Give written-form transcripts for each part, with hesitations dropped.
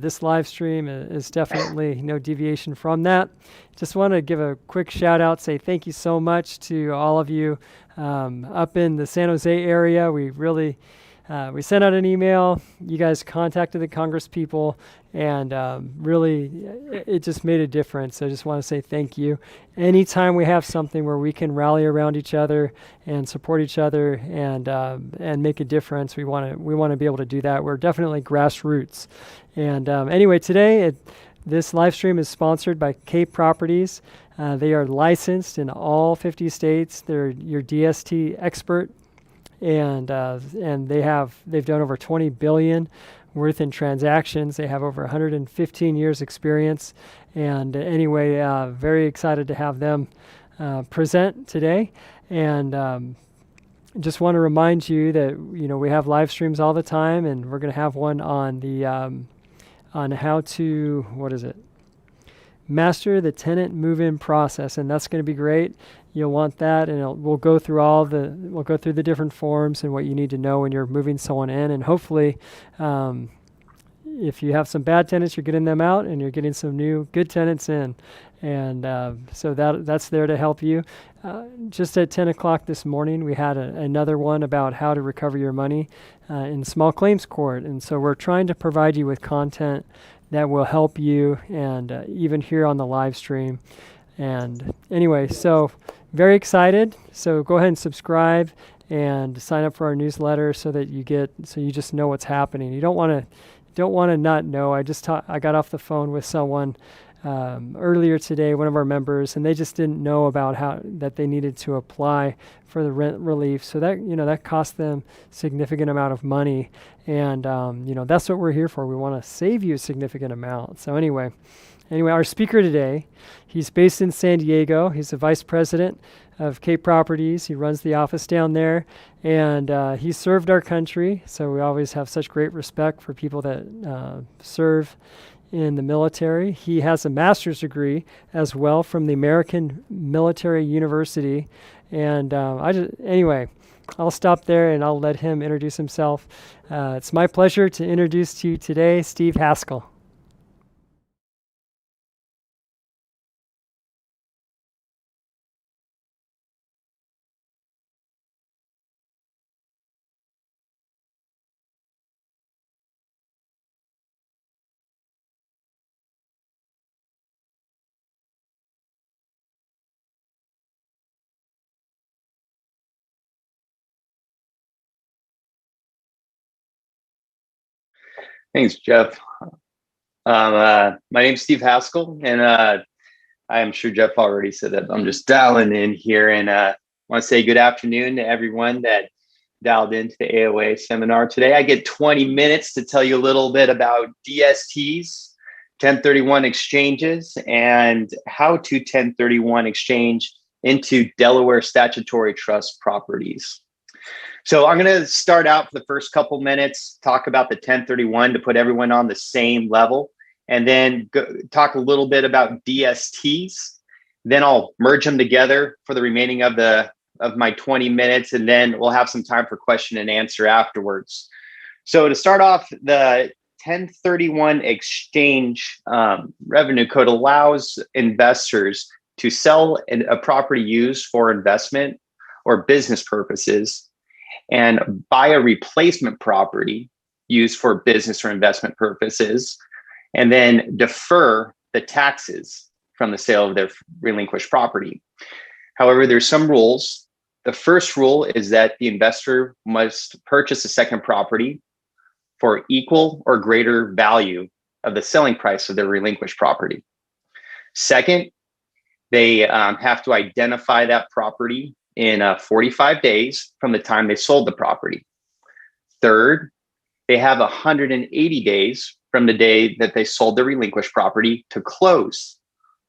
This live stream is definitely no deviation from that. Just want to give a quick shout out, say thank you so much to all of you up in the San Jose area. We sent out an email. You guys contacted the Congress people, and really, it just made a difference. I just want to say thank you. Anytime we have something where we can rally around each other and support each other and make a difference, we want to be able to do that. We're definitely grassroots. And anyway, today this live stream is sponsored by Cape Properties. They are licensed in all 50 states. They're your DST expert. And they've done over 20 billion worth in transactions. They have over 115 years experience. And anyway, very excited to have them present today. And just want to remind you that we have live streams all the time, and we're going to have one on the on how to master the tenant move-in process, and that's going to be great. You'll want that, and we'll go through the different forms and what you need to know when you're moving someone in, and hopefully, if you have some bad tenants, you're getting them out, and you're getting some new good tenants in, and so that's there to help you. Just at 10 o'clock this morning, we had another one about how to recover your money in small claims court, and so we're trying to provide you with content that will help you, and even here on the live stream. And anyway, so very excited. So go ahead and subscribe and sign up for our newsletter so that you just know what's happening. You don't want to not know. I got off the phone with someone earlier today, one of our members, and they just didn't know about that they needed to apply for the rent relief. So that cost them significant amount of money, and that's what we're here for. We want to save you a significant amount. So anyway, our speaker today, he's based in San Diego. He's the vice president of Cape Properties. He runs the office down there, and he served our country. So we always have such great respect for people that serve in the military. He has a master's degree as well from the American Military University. And I'll stop there and I'll let him introduce himself. It's my pleasure to introduce to you today Steve Haskell. Thanks, Jeff. My name's Steve Haskell, and I'm sure Jeff already said that. I'm just dialing in here, and want to say good afternoon to everyone that dialed into the AOA seminar today. I get 20 minutes to tell you a little bit about DSTs, 1031 exchanges, and how to 1031 exchange into Delaware statutory trust properties. So I'm going to start out for the first couple minutes, talk about the 1031 to put everyone on the same level, and then talk a little bit about DSTs. Then I'll merge them together for the remaining of my 20 minutes, and then we'll have some time for question and answer afterwards. So to start off, the 1031 exchange revenue code allows investors to sell a property used for investment or business purposes and buy a replacement property used for business or investment purposes, and then defer the taxes from the sale of their relinquished property. However, there's some rules. The first rule is that the investor must purchase a second property for equal or greater value of the selling price of their relinquished property. Second, they have to identify that property in 45 days from the time they sold the property. Third, they have 180 days from the day that they sold the relinquished property to close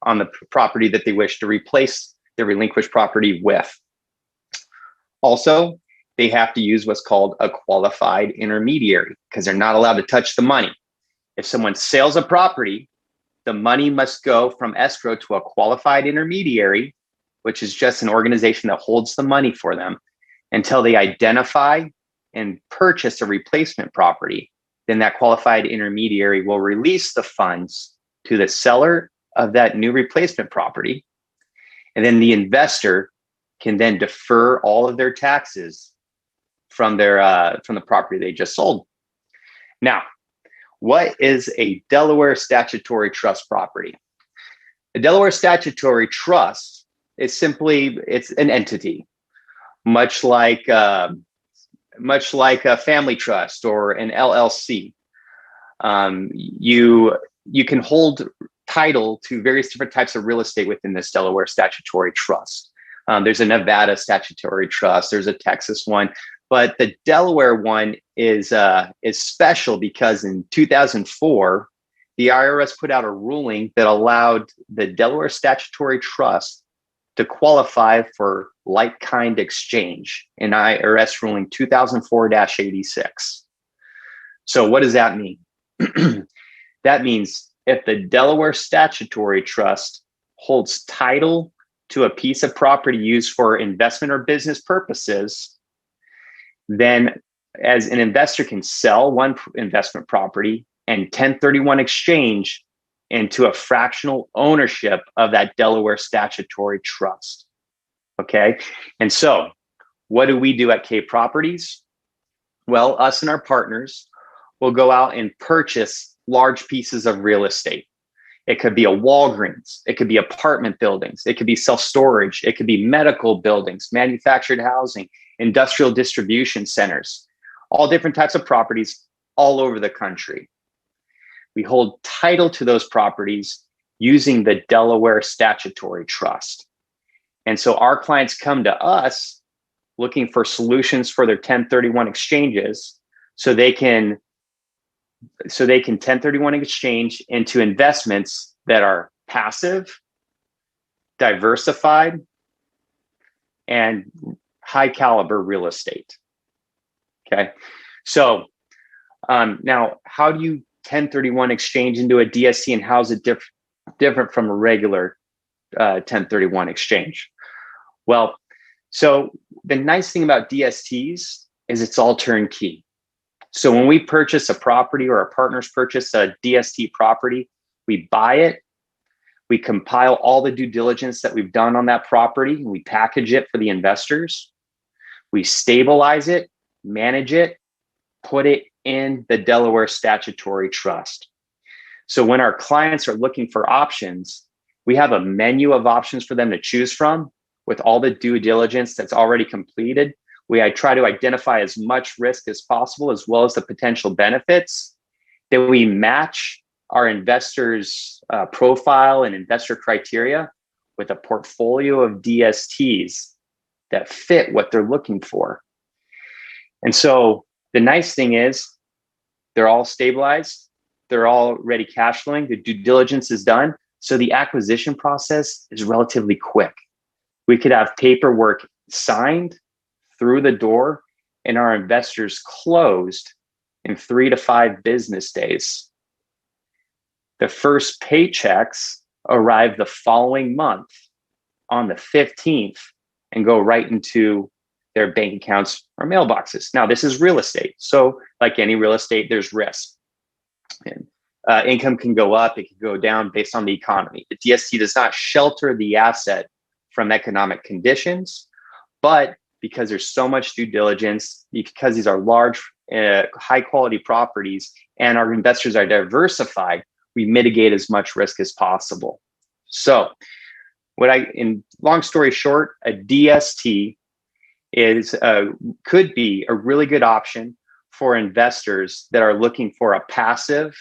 on the property that they wish to replace their relinquished property with. Also, they have to use what's called a qualified intermediary because they're not allowed to touch the money. If someone sells a property, the money must go from escrow to a qualified intermediary, which is just an organization that holds the money for them until they identify and purchase a replacement property then that qualified intermediary will release the funds to the seller of that new replacement property. And then the investor can then defer all of their taxes from the property they just sold. Now, what is a Delaware statutory trust property? A Delaware statutory trust is it's an entity, much like a family trust or an LLC. You can hold title to various different types of real estate within this Delaware statutory trust. There's a Nevada statutory trust. There's a Texas one, but the Delaware one is special because in 2004, the IRS put out a ruling that allowed the Delaware statutory trust to qualify for like-kind exchange in IRS ruling 2004-86. So what does that mean? That means if the Delaware statutory trust holds title to a piece of property used for investment or business purposes, then as an investor can sell one investment property and 1031 exchange into a fractional ownership of that Delaware statutory trust. Okay. And so what do we do at K Properties? Well, us and our partners will go out and purchase large pieces of real estate. It could be a Walgreens, it could be apartment buildings, it could be self-storage, it could be medical buildings, manufactured housing, industrial distribution centers, all different types of properties all over the country. We hold title to those properties using the Delaware statutory trust. And so our clients come to us looking for solutions for their 1031 exchanges so they can 1031 exchange into investments that are passive, diversified, and high caliber real estate. Okay. So now how do you 1031 exchange into a DST, and how is it different from a regular 1031 exchange? Well, so the nice thing about DSTs is it's all turnkey. So when we purchase a property or our partners purchase a DST property, we buy it, we compile all the due diligence that we've done on that property, and we package it for the investors. We stabilize it, manage it, put it in the Delaware statutory trust. So when our clients are looking for options, we have a menu of options for them to choose from with all the due diligence that's already completed. I try to identify as much risk as possible, as well as the potential benefits. Then we match our investors' profile and investor criteria with a portfolio of DSTs that fit what they're looking for. And so the nice thing is they're all stabilized. They're already cash flowing. The due diligence is done. So the acquisition process is relatively quick. We could have paperwork signed through the door and our investors closed in 3 to 5 business days. The first paychecks arrive the following month on the 15th and go right into their bank accounts or mailboxes. Now, this is real estate. So like any real estate, there's risk. And, income can go up, it can go down based on the economy. The DST does not shelter the asset from economic conditions, but because there's so much due diligence, because these are large, high quality properties and our investors are diversified, we mitigate as much risk as possible. So in long story short, a DST could be a really good option for investors that are looking for a passive,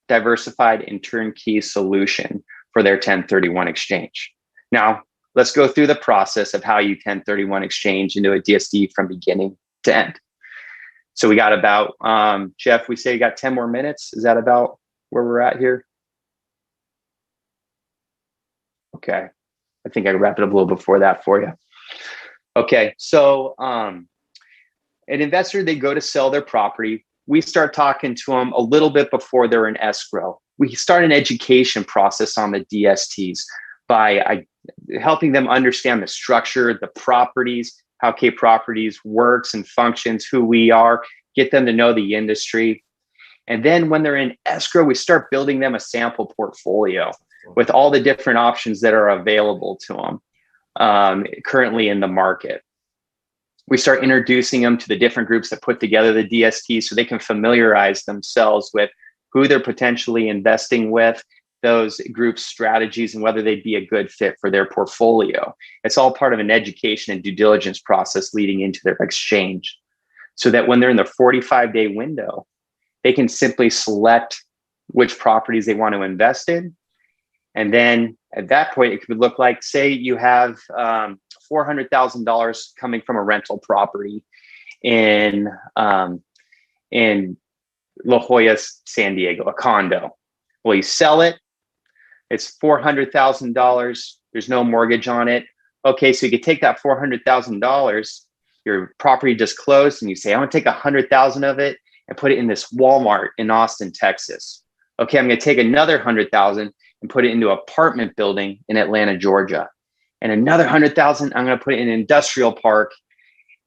diversified, and turnkey solution for their 1031 exchange. Now, let's go through the process of how you 1031 exchange into a DST from beginning to end. So we got about, Jeff, we say you got 10 more minutes. Is that about where we're at here? Okay. I think I can wrap it up a little before that for you. Okay. So an investor, they go to sell their property. We start talking to them a little bit before they're in escrow. We start an education process on the DSTs by helping them understand the structure, the properties, how K Properties works and functions, who we are, get them to know the industry. And then when they're in escrow, we start building them a sample portfolio with all the different options that are available to them currently in the market. We start introducing them to the different groups that put together the DST so they can familiarize themselves with who they're potentially investing with, those group strategies, and whether they'd be a good fit for their portfolio. It's all part of an education and due diligence process leading into their exchange, so that when they're in the 45-day window, they can simply select which properties they want to invest in. And then at that point, it could look like, say you have $400,000 coming from a rental property in La Jolla, San Diego, a condo. Well, you sell it. It's $400,000. There's no mortgage on it. Okay, so you could take that $400,000, your property just closed, and you say, I want to take 100,000 of it and put it in this Walmart in Austin, Texas. Okay, I'm going to take another 100,000 and put it into an apartment building in Atlanta, Georgia. And another 100,000, I'm going to put it in an industrial park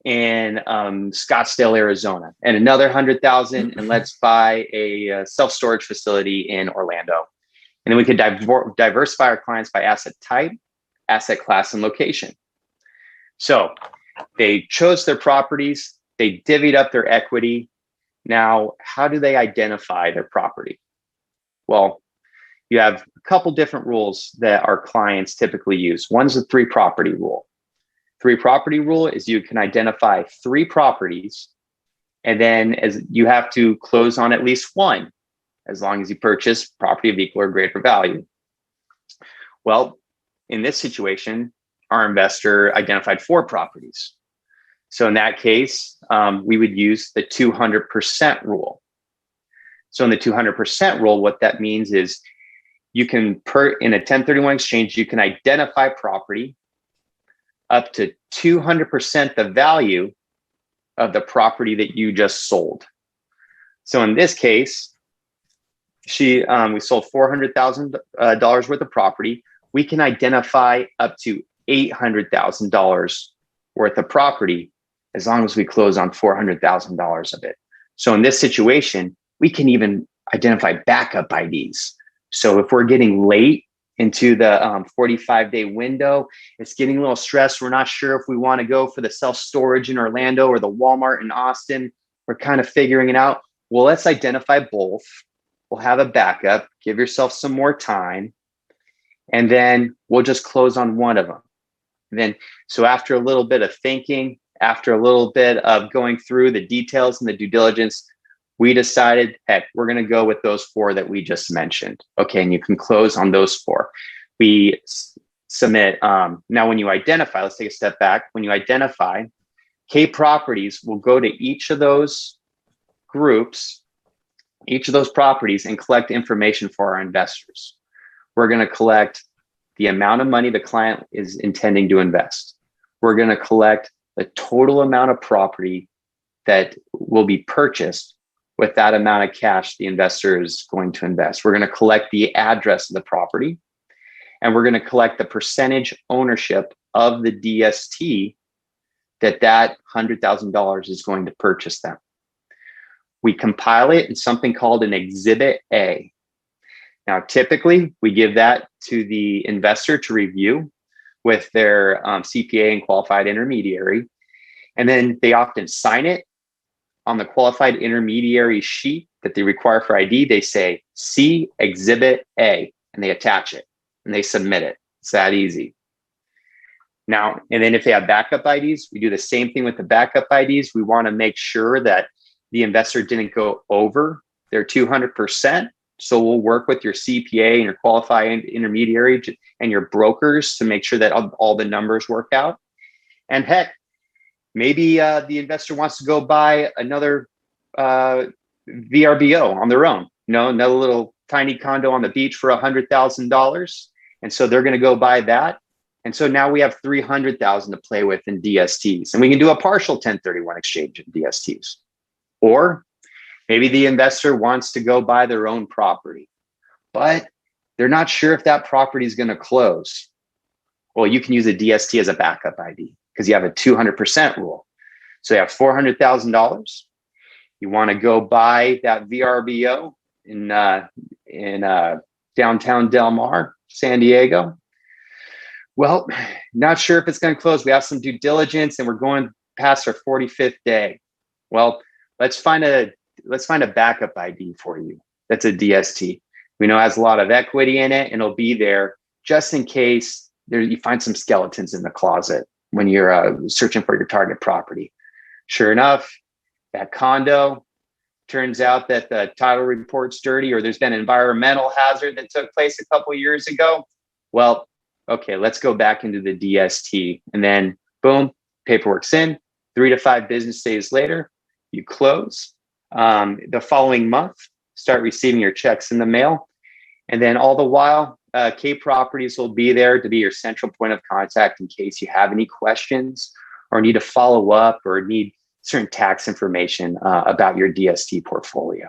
in Scottsdale, Arizona. And another 100,000, and let's buy a self-storage facility in Orlando. And then we could diversify our clients by asset type, asset class, and location. So they chose their properties, they divvied up their equity. Now, how do they identify their property? Well, you have a couple different rules that our clients typically use. One's the 3-property rule. 3-property rule is you can identify 3 properties, and then as you have to close on at least one, as long as you purchase property of equal or greater value. Well, in this situation, our investor identified 4 properties. So in that case, we would use the 200% rule. So in the 200% rule, what that means is you can, in a 1031 exchange, you can identify property up to 200% the value of the property that you just sold. So in this case, we sold $400,000 worth of property. We can identify up to $800,000 worth of property as long as we close on $400,000 of it. So in this situation, we can even identify backup IDs. So if we're getting late into the 45-day window, it's getting a little stressed. We're not sure if we want to go for the self-storage in Orlando or the Walmart in Austin. We're kind of figuring it out. Well, let's identify both. We'll have a backup, give yourself some more time, and then we'll just close on one of them. And then, so after a little bit of thinking, after a little bit of going through the details and the due diligence, we decided, heck, we're going to go with those 4 that we just mentioned. Okay, and you can close on those 4. We submit. Now, when you identify, let's take a step back. When you identify, K Properties will go to each of those groups, each of those properties, and collect information for our investors. We're going to collect the amount of money the client is intending to invest. We're going to collect the total amount of property that will be purchased with that amount of cash the investor is going to invest. We're going to collect the address of the property, and we're going to collect the percentage ownership of the DST that $100,000 is going to purchase them. We compile it in something called an Exhibit A. Now, typically, we give that to the investor to review with their CPA and qualified intermediary, and then they often sign it. On the qualified intermediary sheet that they require for ID, they say, see Exhibit A, and they attach it and they submit it. It's that easy. Now, and then if they have backup IDs, we do the same thing with the backup IDs. We want to make sure that the investor didn't go over their 200%. So we'll work with your CPA and your qualified intermediary and your brokers to make sure that all the numbers work out. And heck, maybe the investor wants to go buy another VRBO on their own, another little tiny condo on the beach for $100,000. And so they're going to go buy that. And so now we have $300,000 to play with in DSTs, and we can do a partial 1031 exchange in DSTs. Or maybe the investor wants to go buy their own property, but they're not sure if that property is going to close. Well, you can use a DST as a backup ID because you have a 200% rule. So you have $400,000. You want to go buy that VRBO in downtown Del Mar, San Diego. Well, not sure if it's going to close. We have some due diligence and we're going past our 45th day. Well, let's find a backup ID for you. That's a DST. We know it has a lot of equity in it, and it'll be there just in case you find some skeletons in the closet when you're searching for your target property. Sure enough, that condo, turns out that the title report's dirty, or there's been an environmental hazard that took place a couple of years ago. Well, okay, let's go back into the DST, and then boom, paperwork's in. 3 to 5 business days later, you close. The following month, start receiving your checks in the mail. And then all the while, K Properties will be there to be your central point of contact in case you have any questions or need to follow up or need certain tax information about your DST portfolio.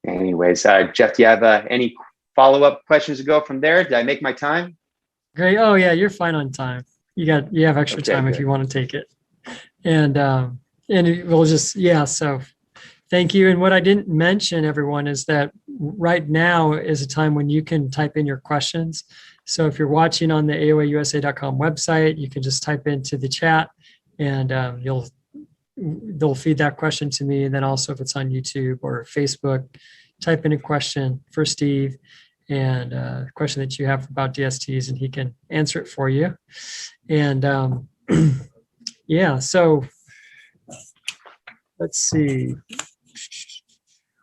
Anyways, Jeff, do you have any follow-up questions to go from there? Did I make my time? Great. Oh yeah, you're fine on time. You have extra time good. if you want to take it. And we'll just, so thank you. And what I didn't mention, everyone, is that right now is a time when you can type in your questions. So if you're watching on the AOAUSA.com website, you can just type into the chat, and they'll feed that question to me. And then also if it's on YouTube or Facebook, type in a question for Steve and a question that you have about DSTs, and he can answer it for you. And so let's see.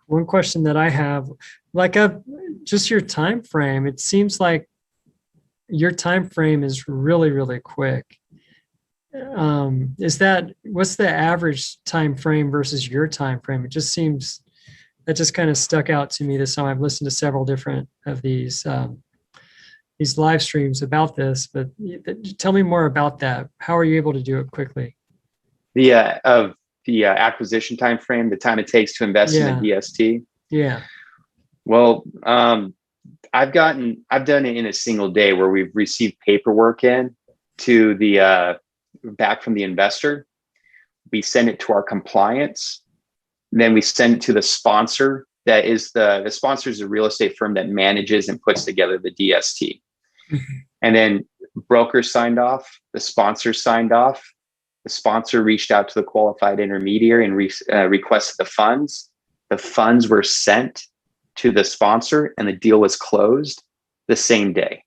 One question that I have, just your time frame. It seems like your time frame is really, really quick. What's the average time frame versus your time frame? It just seems that just kind of stuck out to me this time. I've listened to several different of these live streams about this, but tell me more about that. How are you able to do it quickly? The acquisition time frame, the time it takes to invest in a DST. Yeah. Well, I've done it in a single day where we've received paperwork in to the back from the investor. We send it to our compliance. Then we send it to the sponsor. That is the sponsor is a real estate firm that manages and puts together the DST. Mm-hmm. And then broker signed off, the sponsor signed off. The sponsor reached out to the qualified intermediary and requested the funds. The funds were sent to the sponsor and the deal was closed the same day.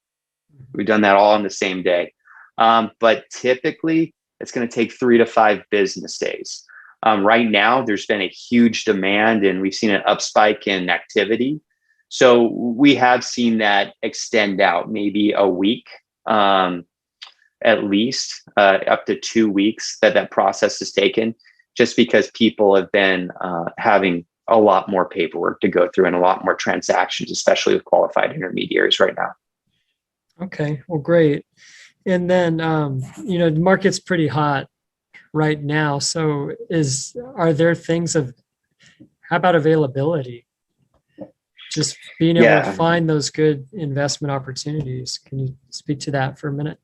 We've done that all on the same day. But typically it's going to take 3 to 5 business days. Right now, there's been a huge demand and we've seen an upspike in activity. So we have seen that extend out maybe a week, at least up to 2 weeks that process has taken, just because people have been having a lot more paperwork to go through and a lot more transactions, especially with qualified intermediaries right now. Okay, well, great. And then, the market's pretty hot right now. So are there things how about availability? Just being able to find those good investment opportunities. Can you speak to that for a minute?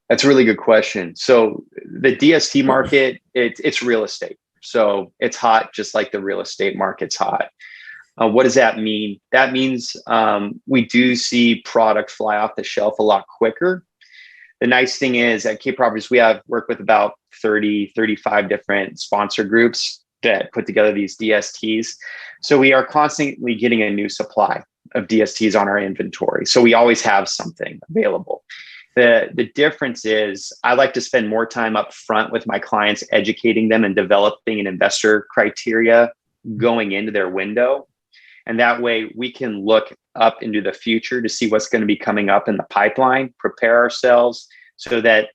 That's a really good question. So the DST market, it's real estate. So it's hot, just like the real estate market's hot. What does that mean? That means we do see product fly off the shelf a lot quicker. The nice thing is at K Properties, we work with about 30, 35 different sponsor groups that put together these DSTs. So we are constantly getting a new supply of DSTs on our inventory. So we always have something available. The difference is I like to spend more time up front with my clients, educating them and developing an investor criteria going into their window. And that way we can look up into the future to see what's going to be coming up in the pipeline, prepare ourselves so that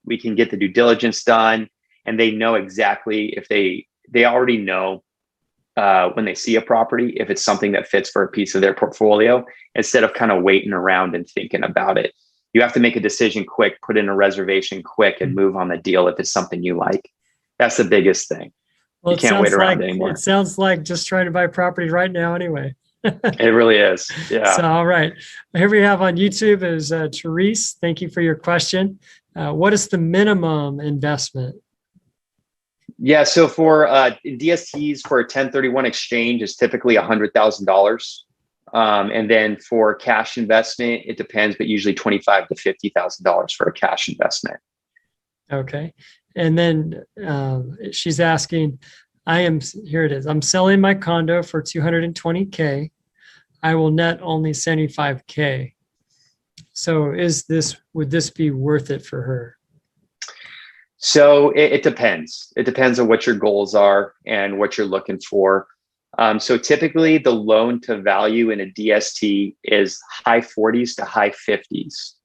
we can get the due diligence done. And they know exactly if they already know when they see a property, if it's something that fits for a piece of their portfolio, instead of kind of waiting around and thinking about it. You have to make a decision quick, put in a reservation quick, and move on the deal if it's something you like. That's the biggest thing. Well, you can't wait around anymore. It sounds like just trying to buy property right now anyway. It really is. Yeah. So, all right. Here we have on YouTube is Therese. Thank you for your question. What is the minimum investment? Yeah. So for DSTs for a 1031 exchange is typically $100,000. And then for cash investment, it depends, but usually $25,000 to $50,000 for a cash investment. Okay. And then she's asking, here it is. I'm selling my condo for $220K. I will net only $75K. So would this be worth it for her? So it depends. It depends on what your goals are and what you're looking for. So typically the loan to value in a DST is high 40s to high 50s.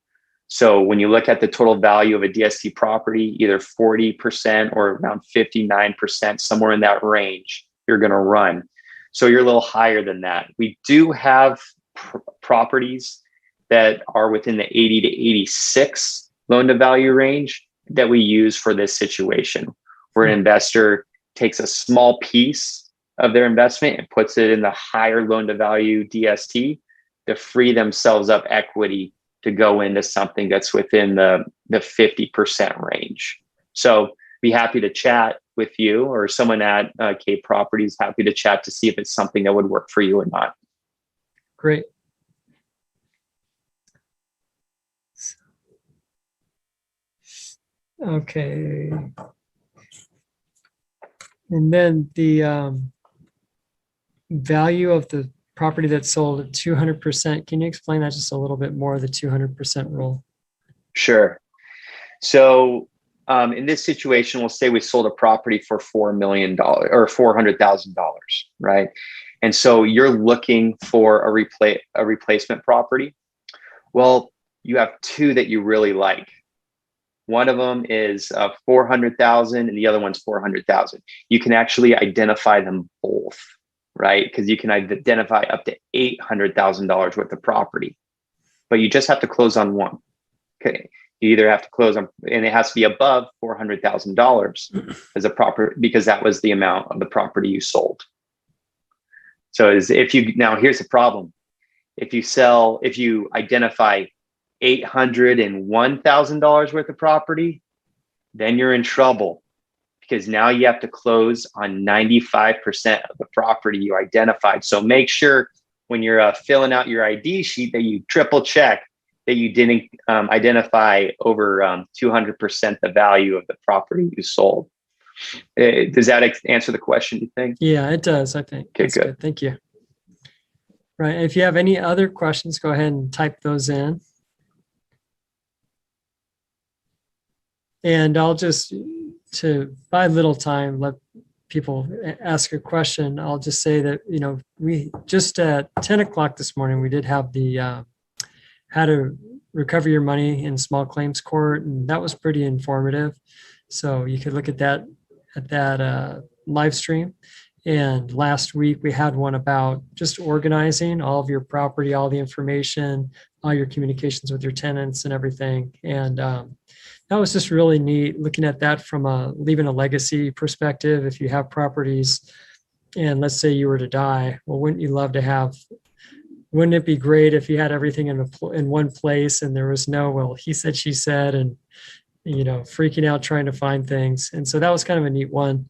So when you look at the total value of a DST property, either 40% or around 59%, somewhere in that range, you're going to run. So you're a little higher than that. We do have properties that are within the 80 to 86 loan to value range that we use for this situation, where an investor takes a small piece of their investment and puts it in the higher loan to value DST to free themselves up equity to go into something that's within the 50% range. So be happy to chat with you, or someone at Cape Properties, happy to chat to see if it's something that would work for you or not. Great. Okay. And then the value of the property that's sold at 200%. Can you explain that just a little bit more, the 200% rule? Sure. So in this situation, we'll say we sold a property for $4 million or $400,000, right? And so you're looking for a replacement property. Well, you have two that you really like. One of them is 400,000 and the other one's 400,000. You can actually identify them both, right? Because you can identify up to $800,000 worth of property, but you just have to close on one. Okay. You either have to close on, and it has to be above $400,000 as a proper, because that was the amount of the property you sold. So now here's the problem. If you identify $801,000 worth of property, then you're in trouble, because now you have to close on 95% of the property you identified. So make sure when you're filling out your ID sheet that you triple check that you didn't identify over 200% the value of the property you sold. Does that answer the question, you think? Yeah, it does, I think. Okay, good. Thank you. Right. If you have any other questions, go ahead and type those in. And I'll just, to buy little time, let people ask a question. I'll just say that, we just at 10 o'clock this morning, we did have the how to recover your money in small claims court, and that was pretty informative. So you could look at that live stream. And last week we had one about just organizing all of your property, all the information, all your communications with your tenants and everything. And that was just really neat, looking at that from leaving a legacy perspective. If you have properties and let's say you were to die, well, wouldn't it be great if you had everything in one place and there was no, well, he said, she said, and, freaking out trying to find things. And so that was kind of a neat one,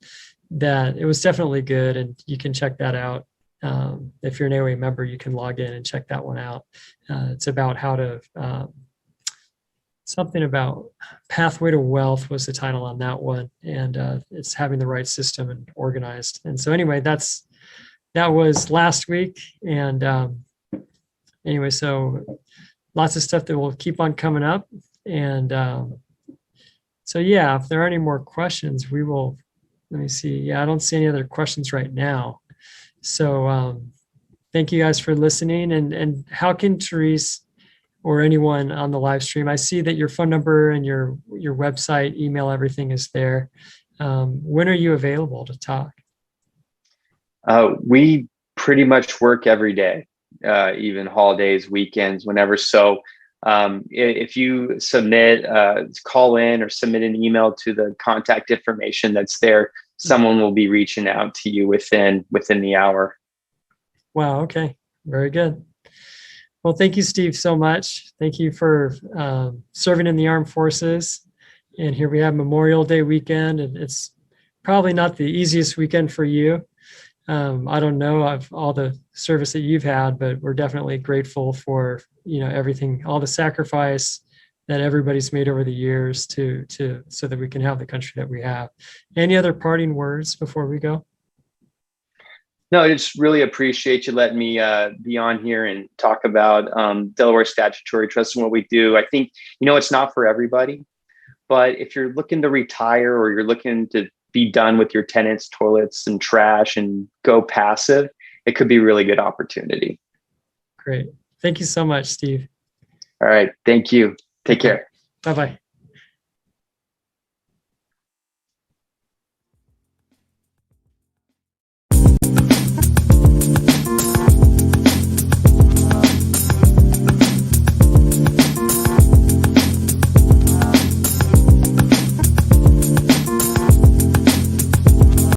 that it was definitely good. And you can check that out. If you're an AOA member, you can log in and check that one out. It's about how to, something about Pathway to Wealth was the title on that one. And it's having the right system and organized. And so anyway, that was last week. And anyway, so lots of stuff that will keep on coming up. And so, yeah, if there are any more questions, we will, let me see. Yeah, I don't see any other questions right now. So thank you guys for listening. And how can Therese or anyone on the live stream, I see that your phone number and your website, email, everything is there. When are you available to talk? We pretty much work every day, even holidays, weekends, whenever. So if you submit, call in or submit an email to the contact information that's there, someone will be reaching out to you within the hour. Wow. Okay. Very good. Well, thank you, Steve, so much. Thank you for serving in the armed forces. And here we have Memorial Day weekend, and it's probably not the easiest weekend for you. I don't know of all the service that you've had, but we're definitely grateful for, everything, all the sacrifice that everybody's made over the years to so that we can have the country that we have. Any other parting words before we go? No, I just really appreciate you letting me be on here and talk about Delaware statutory trust and what we do. I think, it's not for everybody, but if you're looking to retire or you're looking to be done with your tenants, toilets, and trash and go passive, it could be a really good opportunity. Great. Thank you so much, Steve. All right. Thank you. Take care. Bye-bye.